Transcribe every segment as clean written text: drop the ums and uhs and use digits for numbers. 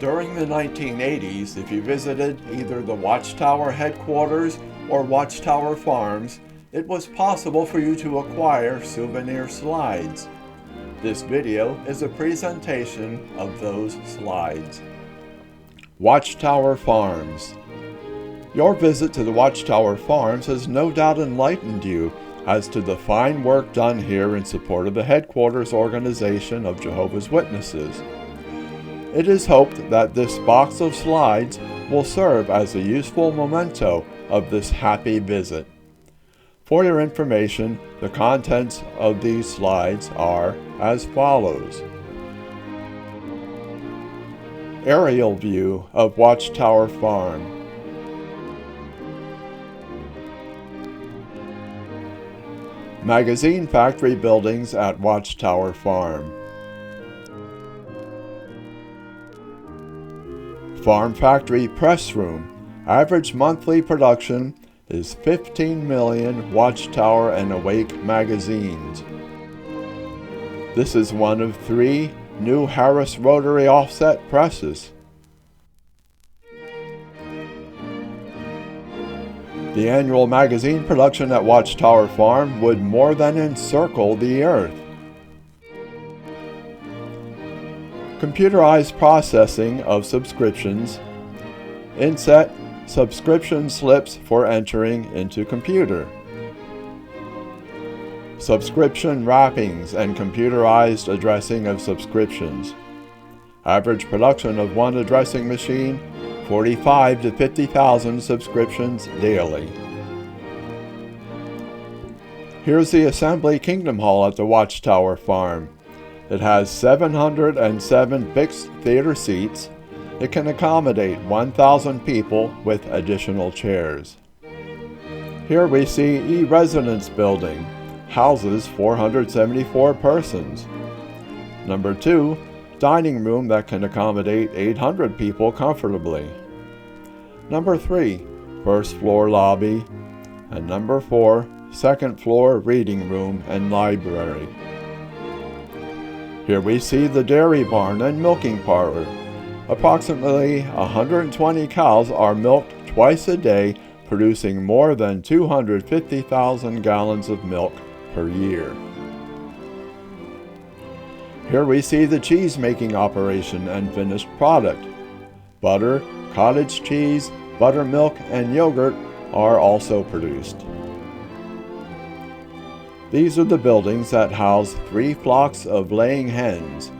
During the 1980s, if you visited either the Watchtower headquarters or Watchtower Farms, it was possible for you to acquire souvenir slides. This video is a presentation of those slides. Watchtower Farms. Your visit to the Watchtower Farms has no doubt enlightened you as to the fine work done here in support of the headquarters organization of Jehovah's Witnesses. It is hoped that this box of slides will serve as a useful memento of this happy visit. For your information, the contents of these slides are as follows. Aerial view of Watchtower Farm. Magazine factory buildings at Watchtower Farm. Farm factory Pressroom. Average monthly production is 15 million Watchtower and Awake magazines. This is one of 3 new Harris rotary offset presses. The annual magazine production at Watchtower Farm would more than encircle the earth. Computerized processing of subscriptions. Inset subscription slips for entering into computer. Subscription wrappings and computerized addressing of subscriptions. Average production of one addressing machine, 45 to 50,000 subscriptions daily. Here's the Assembly Kingdom Hall at the Watchtower Farm. It has 707 fixed theater seats. It can accommodate 1,000 people with additional chairs. Here we see E-Residence Building, houses 474 persons. Number 2, dining room that can accommodate 800 people comfortably. Number 3, first floor lobby. And number 4, second floor reading room and library. Here we see the dairy barn and milking parlor. Approximately 120 cows are milked twice a day, producing more than 250,000 gallons of milk per year. Here we see the cheese making operation and finished product. Butter, cottage cheese, buttermilk, and yogurt are also produced. These are the buildings that house 3 flocks of laying hens.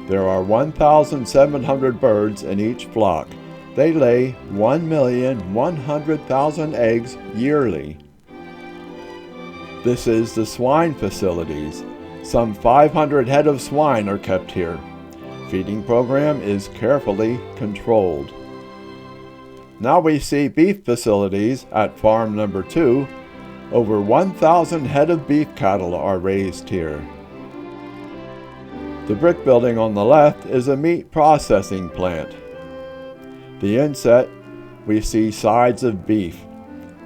There are 1,700 birds in each flock. They lay 1,100,000 eggs yearly. This is the swine facilities. Some 500 head of swine are kept here. Feeding program is carefully controlled. Now we see beef facilities at farm number 2. Over 1,000 head of beef cattle are raised here. The brick building on the left is a meat processing plant. The inset, we see sides of beef.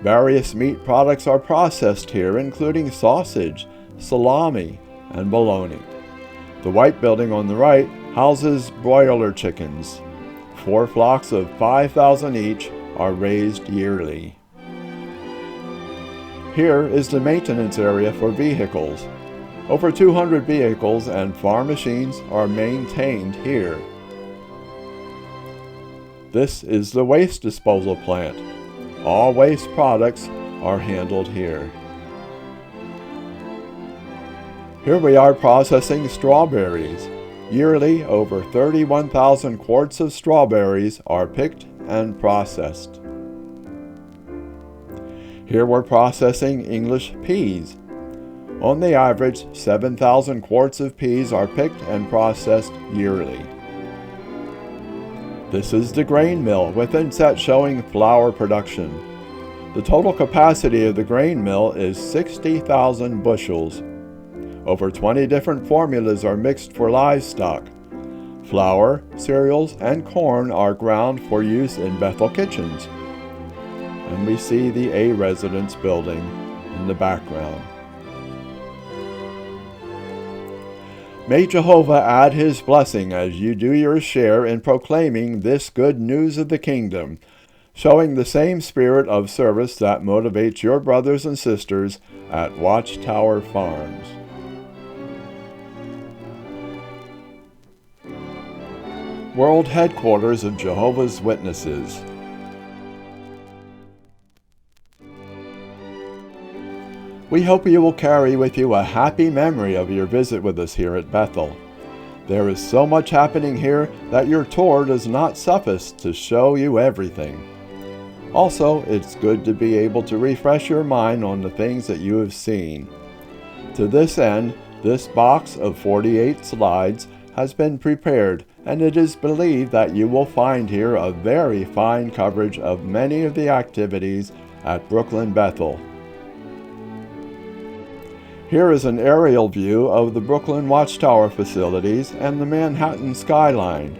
Various meat products are processed here, including sausage, salami, and bologna. The white building on the right houses broiler chickens. 4 flocks of 5,000 each are raised yearly. Here is the maintenance area for vehicles. Over 200 vehicles and farm machines are maintained here. This is the waste disposal plant. All waste products are handled here. Here we are processing strawberries. Yearly, over 31,000 quarts of strawberries are picked and processed. Here we're processing English peas. On the average, 7,000 quarts of peas are picked and processed yearly. This is the grain mill with inset showing flour production. The total capacity of the grain mill is 60,000 bushels. Over 20 different formulas are mixed for livestock. Flour, cereals, and corn are ground for use in Bethel kitchens. And we see the A-Residence building in the background. May Jehovah add his blessing as you do your share in proclaiming this good news of the kingdom, showing the same spirit of service that motivates your brothers and sisters at Watchtower Farms. World Headquarters of Jehovah's Witnesses. We hope you will carry with you a happy memory of your visit with us here at Bethel. There is so much happening here that your tour does not suffice to show you everything. Also, it's good to be able to refresh your mind on the things that you have seen. To this end, this box of 48 slides has been prepared, and it is believed that you will find here a very fine coverage of many of the activities at Brooklyn Bethel. Here is an aerial view of the Brooklyn Watchtower facilities and the Manhattan skyline.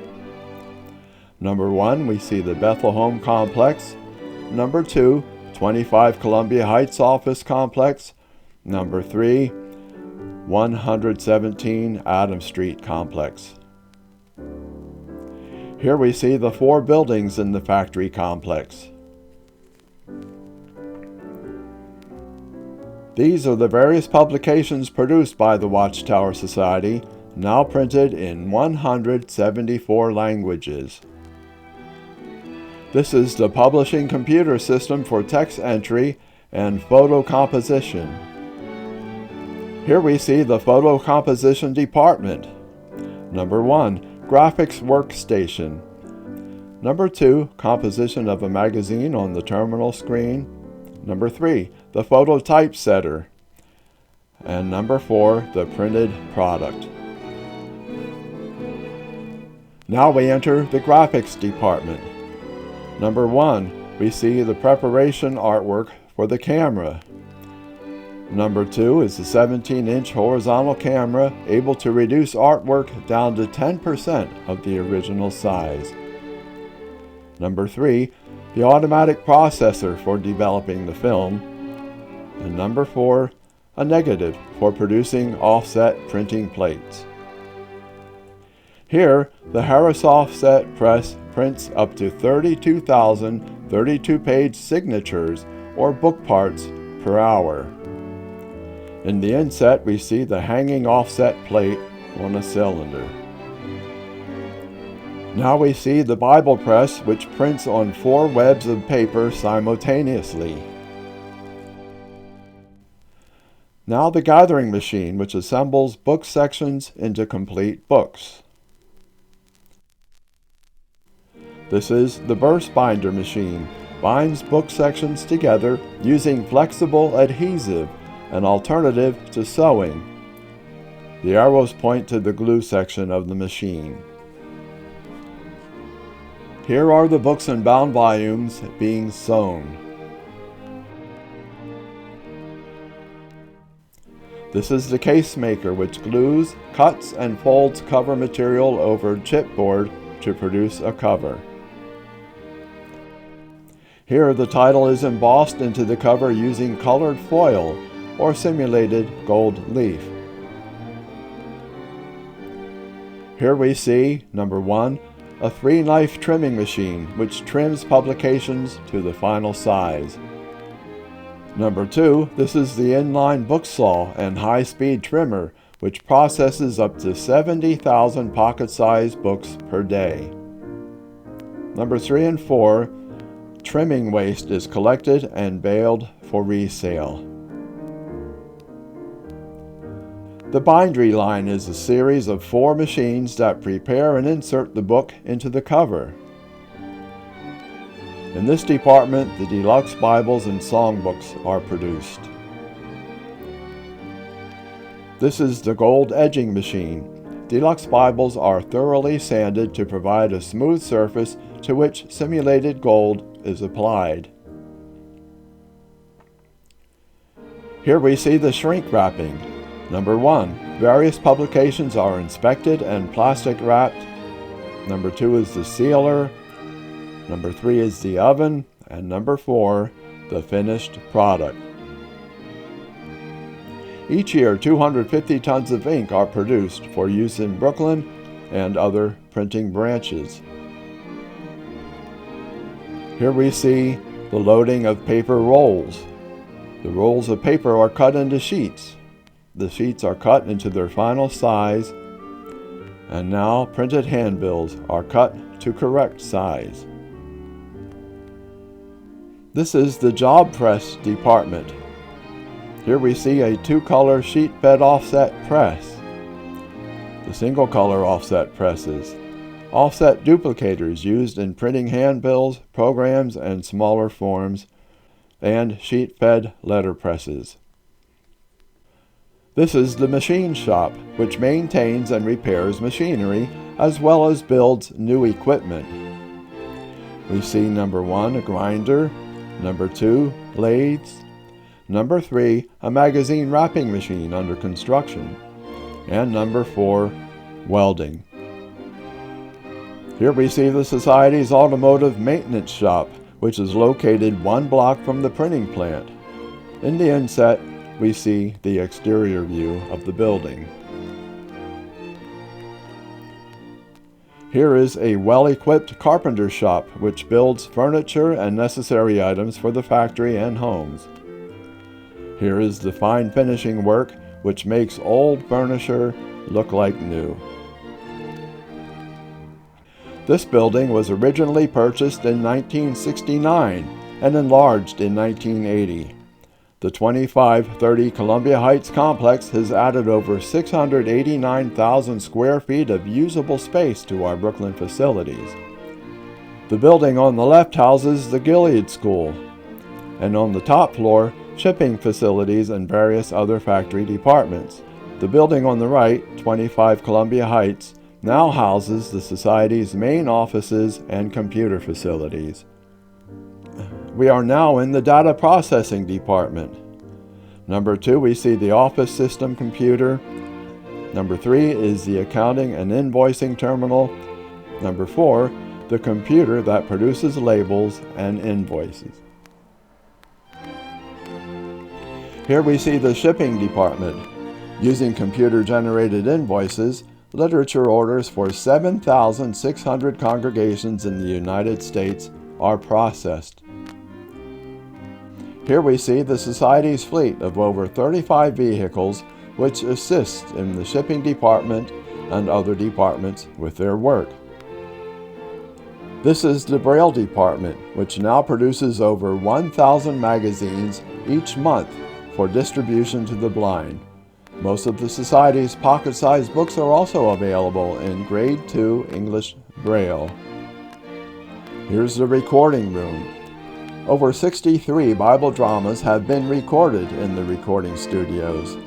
Number 1, we see the Bethel Home Complex. Number 2, 25 Columbia Heights Office Complex. Number 3, 117 Adams Street Complex. Here we see the 4 buildings in the factory complex. These are the various publications produced by the Watchtower Society, now printed in 174 languages. This is the publishing computer system for text entry and photo composition. Here we see the photo composition department. Number 1, graphics workstation. Number 2, composition of a magazine on the terminal screen. Number 3, the photo typesetter. And number 4, the printed product. Now we enter the graphics department. Number 1, we see the preparation artwork for the camera. Number 2 is the 17-inch horizontal camera, able to reduce artwork down to 10% of the original size. Number 3, the automatic processor for developing the film. And number 4, a negative for producing offset printing plates. Here, the Harris offset press prints up to 32,000 32-page signatures or book parts per hour. In the inset, we see the hanging offset plate on a cylinder. Now we see the Bible press, which prints on 4 webs of paper simultaneously. Now the gathering machine, which assembles book sections into complete books. This is the burst binder machine, binds book sections together using flexible adhesive, an alternative to sewing. The arrows point to the glue section of the machine. Here are the books and bound volumes being sewn. This is the case maker, which glues, cuts, and folds cover material over chipboard to produce a cover. Here the title is embossed into the cover using colored foil or simulated gold leaf. Here we see, number 1, a 3-knife trimming machine which trims publications to the final size. Number 2, this is the inline book saw and high-speed trimmer which processes up to 70,000 pocket-sized books per day. Number 3 and 4, trimming waste is collected and baled for resale. The bindery line is a series of 4 machines that prepare and insert the book into the cover. In this department, the deluxe Bibles and songbooks are produced. This is the gold edging machine. Deluxe Bibles are thoroughly sanded to provide a smooth surface to which simulated gold is applied. Here we see the shrink wrapping. Number 1, various publications are inspected and plastic wrapped. Number 2 is the sealer. Number 3 is the oven. And number 4, the finished product. Each year, 250 tons of ink are produced for use in Brooklyn and other printing branches. Here we see the loading of paper rolls. The rolls of paper are cut into sheets. The sheets are cut into their final size, and now printed handbills are cut to correct size. This is the job press department. Here we see a two-color sheet bed offset press, the single-color offset presses, offset duplicators used in printing handbills, programs, and smaller forms, and sheet-fed letter presses. This is the machine shop, which maintains and repairs machinery as well as builds new equipment. We see number 1, a grinder, number 2, lathes, number 3, a magazine wrapping machine under construction, and number 4, welding. Here we see the Society's automotive maintenance shop, which is located 1 block from the printing plant. In the inset, we see the exterior view of the building. Here is a well-equipped carpenter shop which builds furniture and necessary items for the factory and homes. Here is the fine finishing work which makes old furniture look like new. This building was originally purchased in 1969 and enlarged in 1980. The 2530 Columbia Heights complex has added over 689,000 square feet of usable space to our Brooklyn facilities. The building on the left houses the Gilead School, and on the top floor, shipping facilities and various other factory departments. The building on the right, 25 Columbia Heights, now houses the Society's main offices and computer facilities. We are now in the data processing department. Number 2, we see the office system computer. Number 3 is the accounting and invoicing terminal. Number 4, the computer that produces labels and invoices. Here we see the shipping department. Using computer-generated invoices, literature orders for 7,600 congregations in the United States are processed. Here we see the Society's fleet of over 35 vehicles which assist in the shipping department and other departments with their work. This is the Braille department, which now produces over 1,000 magazines each month for distribution to the blind. Most of the Society's pocket-sized books are also available in Grade 2 English Braille. Here's the recording room. Over 63 Bible dramas have been recorded in the recording studios.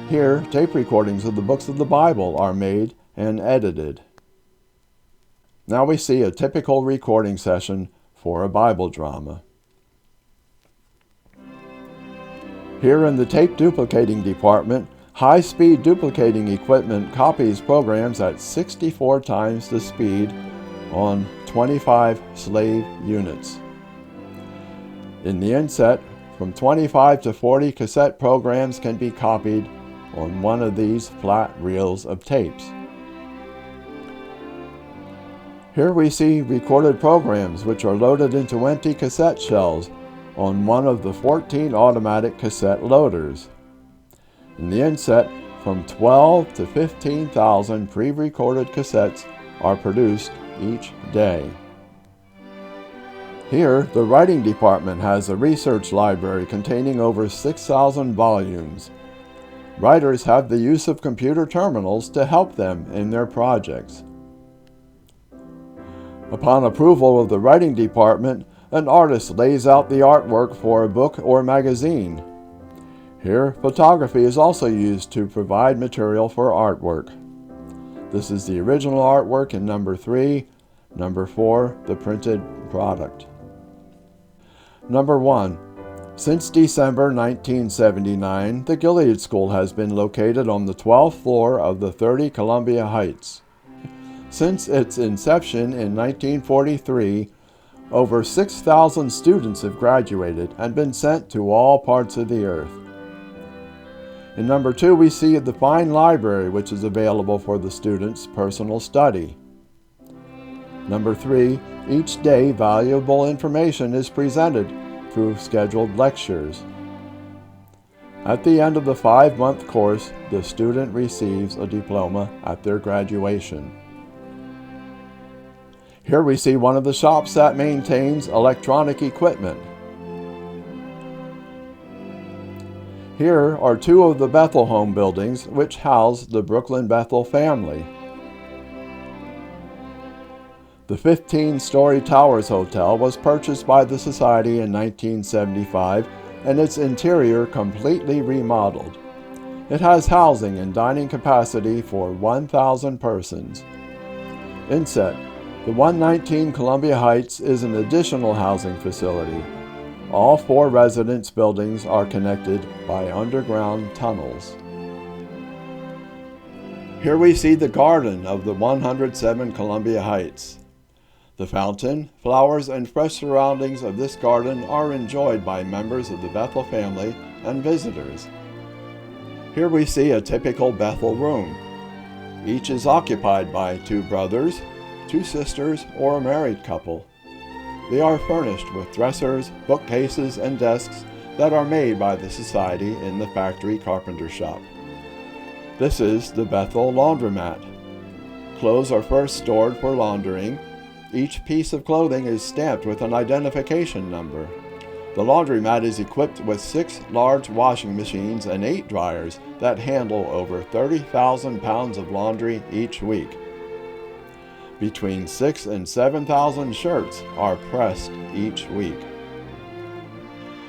Here, tape recordings of the books of the Bible are made and edited. Now we see a typical recording session for a Bible drama. Here in the tape duplicating department, high-speed duplicating equipment copies programs at 64 times the speed on 25 slave units. In the inset, from 25 to 40 cassette programs can be copied on one of these flat reels of tapes. Here we see recorded programs which are loaded into empty cassette shells on one of the 14 automatic cassette loaders. In the inset, from 12 to 15,000 pre-recorded cassettes are produced each day. Here, the writing department has a research library containing over 6,000 volumes. Writers have the use of computer terminals to help them in their projects. Upon approval of the writing department, an artist lays out the artwork for a book or magazine. Here, photography is also used to provide material for artwork. This is the original artwork in number 3, number 4, the printed product. Number 1. Since December 1979, the Gilead School has been located on the 12th floor of the 30 Columbia Heights. Since its inception in 1943, over 6,000 students have graduated and been sent to all parts of the earth. In number 2, we see the fine library, which is available for the student's personal study. Number 3, each day valuable information is presented through scheduled lectures. At the end of the 5-month course, the student receives a diploma at their graduation. Here we see one of the shops that maintains electronic equipment. Here are 2 of the Bethel home buildings which house the Brooklyn Bethel family. The 15-story Towers Hotel was purchased by the Society in 1975 and its interior completely remodeled. It has housing and dining capacity for 1,000 persons. Inset, the 119 Columbia Heights is an additional housing facility. All 4 residence buildings are connected by underground tunnels. Here we see the garden of the 107 Columbia Heights. The fountain, flowers, and fresh surroundings of this garden are enjoyed by members of the Bethel family and visitors. Here we see a typical Bethel room. Each is occupied by 2 brothers, 2 sisters, or a married couple. They are furnished with dressers, bookcases, and desks that are made by the Society in the factory carpenter shop. This is the Bethel laundromat. Clothes are first stored for laundering. Each piece of clothing is stamped with an identification number. The laundromat is equipped with 6 large washing machines and 8 dryers that handle over 30,000 pounds of laundry each week. Between 6,000 and 7,000 shirts are pressed each week.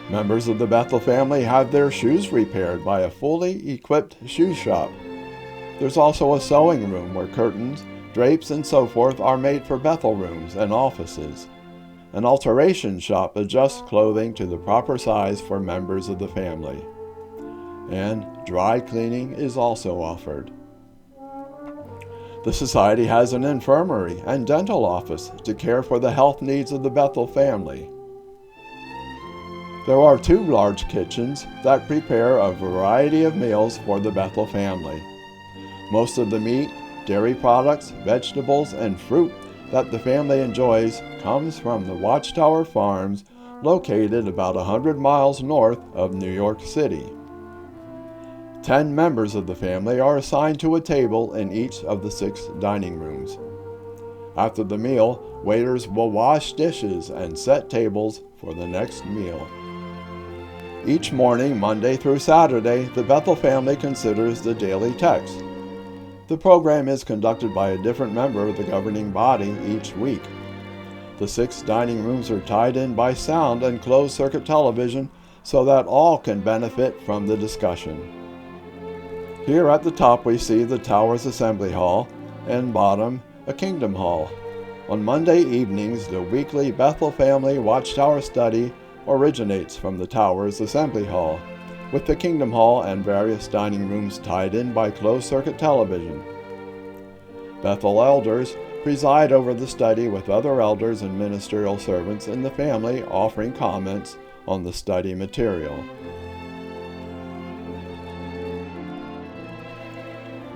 Members of the Bethel family have their shoes repaired by a fully equipped shoe shop. There's also a sewing room where curtains, drapes, and so forth are made for Bethel rooms and offices. An alteration shop adjusts clothing to the proper size for members of the family. And dry cleaning is also offered. The Society has an infirmary and dental office to care for the health needs of the Bethel family. There are 2 large kitchens that prepare a variety of meals for the Bethel family. Most of the meat, dairy products, vegetables, and fruit that the family enjoys comes from the Watchtower Farms, located about 100 miles north of New York City. 10 members of the family are assigned to a table in each of the 6 dining rooms. After the meal, waiters will wash dishes and set tables for the next meal. Each morning, Monday through Saturday, the Bethel family considers the daily text. The program is conducted by a different member of the governing body each week. The 6 dining rooms are tied in by sound and closed-circuit television so that all can benefit from the discussion. Here at the top we see the Towers Assembly Hall, and bottom, a Kingdom Hall. On Monday evenings, the weekly Bethel Family Watchtower Study originates from the Towers Assembly Hall, with the Kingdom Hall and various dining rooms tied in by closed-circuit television. Bethel elders preside over the study with other elders and ministerial servants in the family offering comments on the study material.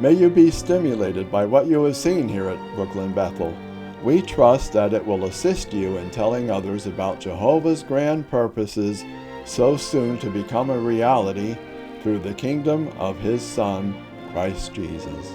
May you be stimulated by what you have seen here at Brooklyn Bethel. We trust that it will assist you in telling others about Jehovah's grand purposes so soon to become a reality through the kingdom of His Son, Christ Jesus.